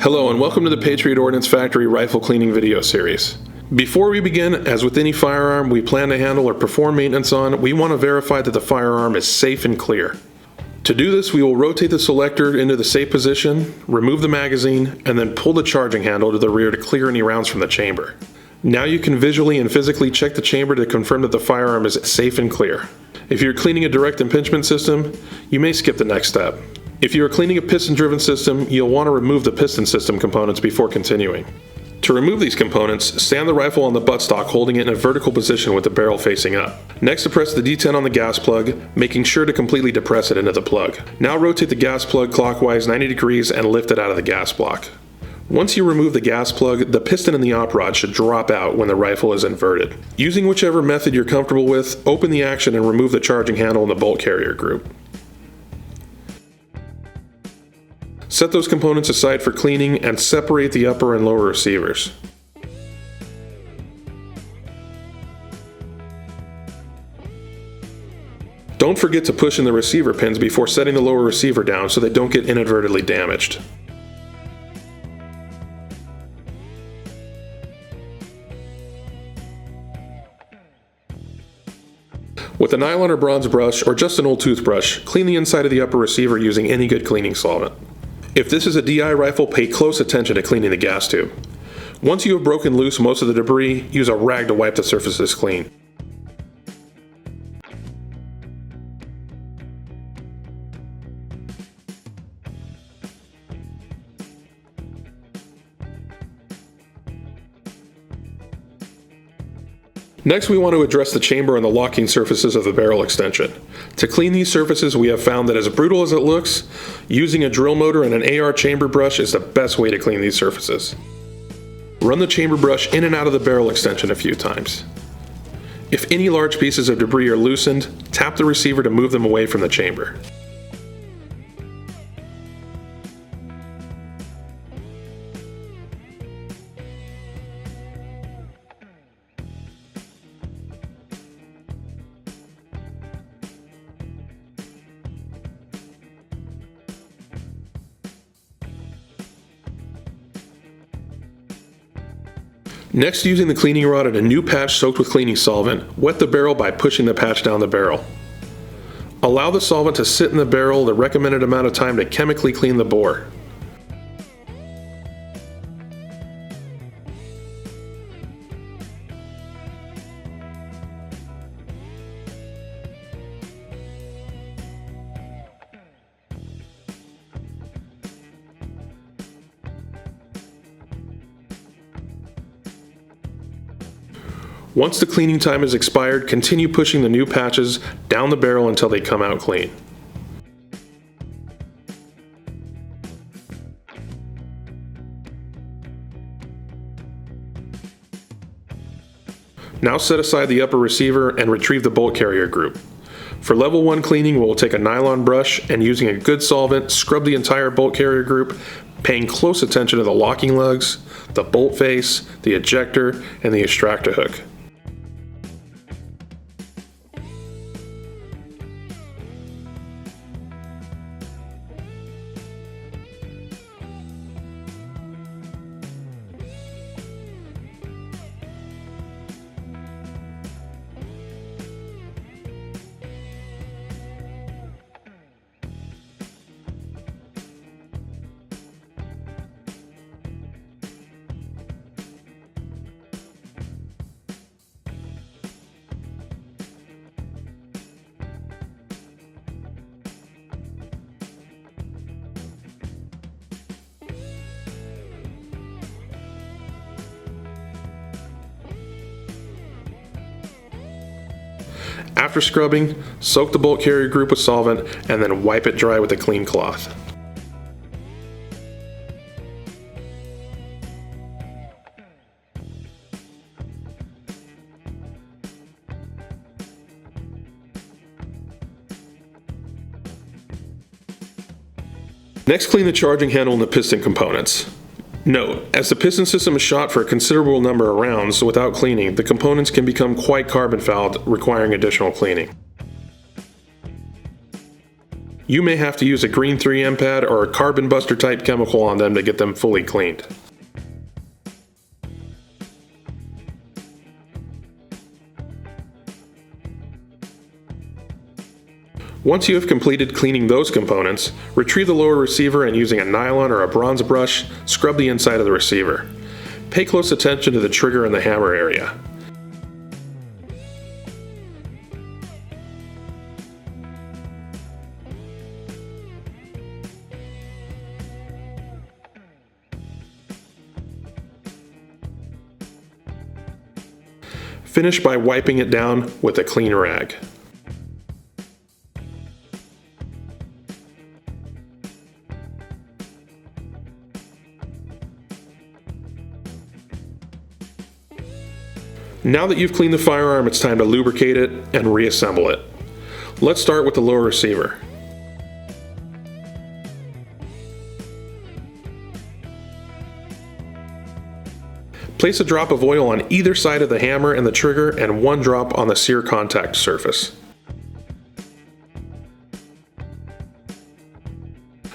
Hello and welcome to the Patriot Ordnance Factory rifle cleaning video series. Before we begin, as with any firearm we plan to handle or perform maintenance on, we want to verify that the firearm is safe and clear. To do this, we will rotate the selector into the safe position, remove the magazine, and then pull the charging handle to the rear to clear any rounds from the chamber. Now you can visually and physically check the chamber to confirm that the firearm is safe and clear. If you're cleaning a direct impingement system, you may skip the next step. If you are cleaning a piston-driven system, you'll want to remove the piston system components before continuing. To remove these components, stand the rifle on the buttstock holding it in a vertical position with the barrel facing up. Next, depress the D10 on the gas plug, making sure to completely depress it into the plug. Now rotate the gas plug clockwise 90 degrees and lift it out of the gas block. Once you remove the gas plug, the piston in the op rod should drop out when the rifle is inverted. Using whichever method you're comfortable with, open the action and remove the charging handle in the bolt carrier group. Set those components aside for cleaning and separate the upper and lower receivers. Don't forget to push in the receiver pins before setting the lower receiver down so they don't get inadvertently damaged. With a nylon or bronze brush or just an old toothbrush, clean the inside of the upper receiver using any good cleaning solvent. If this is a DI rifle, pay close attention to cleaning the gas tube. Once you have broken loose most of the debris, use a rag to wipe the surfaces clean. Next, we want to address the chamber and the locking surfaces of the barrel extension. To clean these surfaces, we have found that as brutal as it looks, using a drill motor and an AR chamber brush is the best way to clean these surfaces. Run the chamber brush in and out of the barrel extension a few times. If any large pieces of debris are loosened, tap the receiver to move them away from the chamber. Next, using the cleaning rod and a new patch soaked with cleaning solvent, wet the barrel by pushing the patch down the barrel. Allow the solvent to sit in the barrel the recommended amount of time to chemically clean the bore. Once the cleaning time is expired, continue pushing the new patches down the barrel until they come out clean. Now set aside the upper receiver and retrieve the bolt carrier group. For level 1 cleaning, we'll take a nylon brush and using a good solvent, scrub the entire bolt carrier group, paying close attention to the locking lugs, the bolt face, the ejector, and the extractor hook. After scrubbing, soak the bolt carrier group with solvent and then wipe it dry with a clean cloth. Next, clean the charging handle and the piston components. Note, as the piston system is shot for a considerable number of rounds without cleaning, the components can become quite carbon fouled, requiring additional cleaning. You may have to use a green 3M pad or a carbon buster type chemical on them to get them fully cleaned. Once you have completed cleaning those components, retrieve the lower receiver and using a nylon or a bronze brush, scrub the inside of the receiver. Pay close attention to the trigger and the hammer area. Finish by wiping it down with a clean rag. Now that you've cleaned the firearm, it's time to lubricate it and reassemble it. Let's start with the lower receiver. Place a drop of oil on either side of the hammer and the trigger and one drop on the sear contact surface.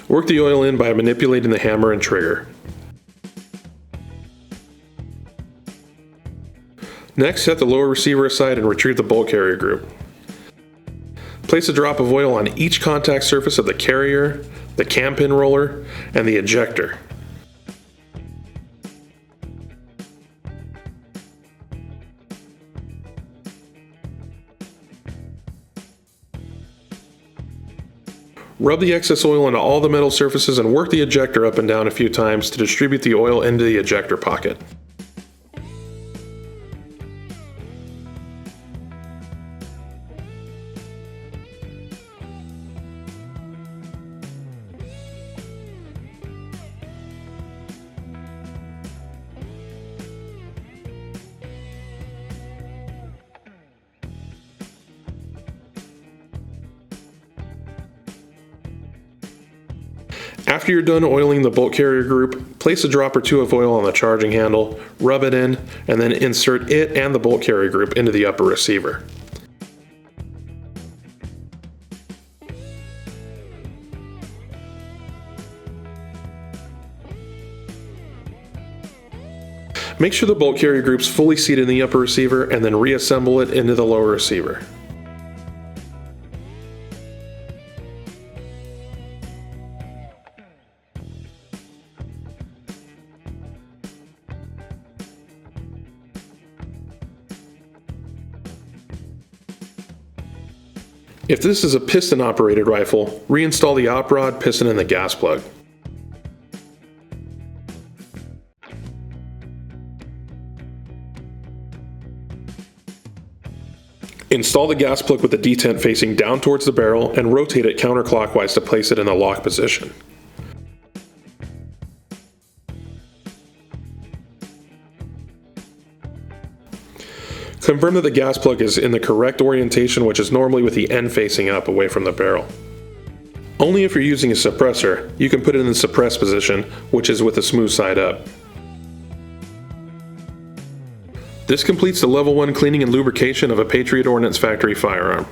Work the oil in by manipulating the hammer and trigger. Next, set the lower receiver aside and retrieve the bolt carrier group. Place a drop of oil on each contact surface of the carrier, the cam pin roller, and the ejector. Rub the excess oil into all the metal surfaces and work the ejector up and down a few times to distribute the oil into the ejector pocket. After you're done oiling the bolt carrier group, place a drop or two of oil on the charging handle, rub it in, and then insert it and the bolt carrier group into the upper receiver. Make sure the bolt carrier group's fully seated in the upper receiver and then reassemble it into the lower receiver. If this is a piston-operated rifle, reinstall the op rod, piston, and the gas plug. Install the gas plug with the detent facing down towards the barrel and rotate it counterclockwise to place it in the lock position. Confirm that the gas plug is in the correct orientation, which is normally with the end facing up away from the barrel. Only if you're using a suppressor, you can put it in the suppressed position, which is with the smooth side up. This completes the level 1 cleaning and lubrication of a Patriot Ordnance Factory firearm.